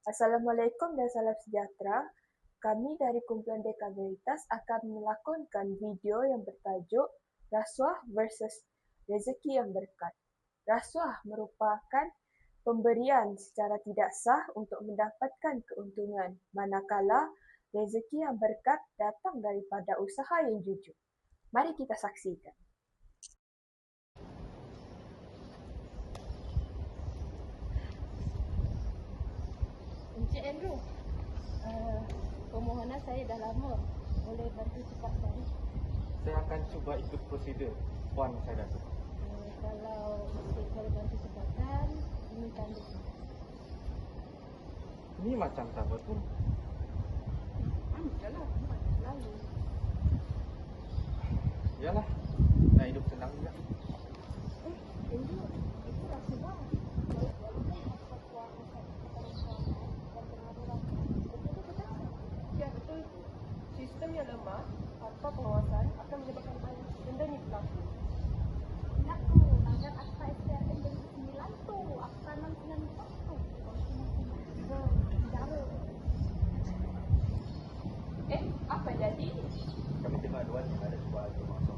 Assalamualaikum dan salam sejahtera. Kami dari kumpulan Dekabilitas akan melakonkan video yang bertajuk Rasuah versus Rezeki yang Berkat. Rasuah merupakan pemberian secara tidak sah untuk mendapatkan keuntungan, manakala rezeki yang berkat datang daripada usaha yang jujur. Mari kita saksikan. Encik Andrew, permohonan saya dah lama. Boleh bantu cepatkan? Saya akan cuba ikut prosedur. Puan saya Datuk. Kalau encik boleh bantu cepatkan, ini tanda. Ini macam tak betul. Yalah, lalu. Yalah, nak hidup senang juga. Andrew, itu rasuah. Ya, betul itu. Sistem yang lemah tanpa pengawasan akan menyebabkan benda ni berlaku. Nak tu, tanggap akta SPRM 2009 tu. Akta 694 tu. Negara. Apa jadi? Kami tengok aduan yang ada cuba ada masuk.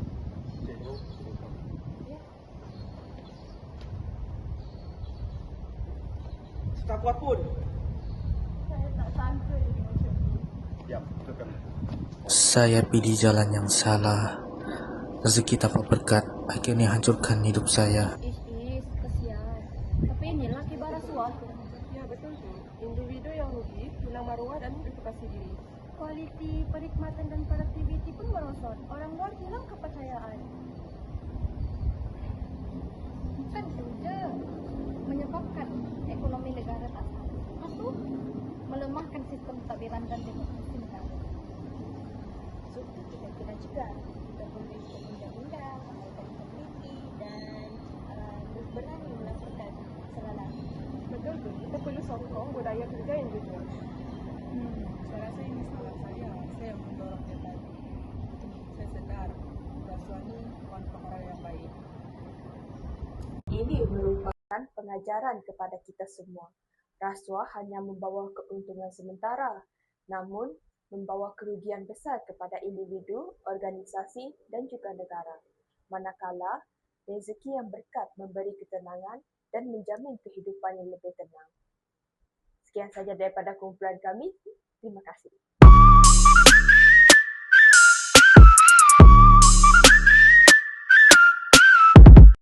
Cikgu, silakan. Ya. Tak kuat pun. Saya tak sangka jadi macam ni. Ya, betul kami. Saya pilih jalan yang salah. Rezeki tanpa berkat akhirnya hancurkan hidup saya. Kesian. Tapi inilah kibar rasuah. Ya, betul tu. Individu yang rugi, hilang maruah dan reputasi diri. Kualiti perkhidmatan dan produktiviti pun merosot. Orang luar hilang kepercayaan. Bukan itu je. Menyebabkan ekonomi negara tak stabil. Itu melemahkan sistem pentadbiran dan demokrasi negara. So, kita kena cegah. Kita perlu ikut undang-undang, amalkan integriti dan berani melaporkan kesalahan. Betul tu. Kita perlu sokong budaya kerja yang jujur. Saya rasa ini salah saya. Saya yang mendorong dia tadi. Saya sedar rasuah ni bukan perkara yang baik. Ini merupakan pengajaran kepada kita semua. Rasuah hanya membawa keuntungan sementara, namun membawa kerugian besar kepada individu, organisasi dan juga negara. Manakala rezeki yang berkat memberi ketenangan dan menjamin kehidupan yang lebih tenang. Sekian saja daripada kumpulan kami. Terima kasih.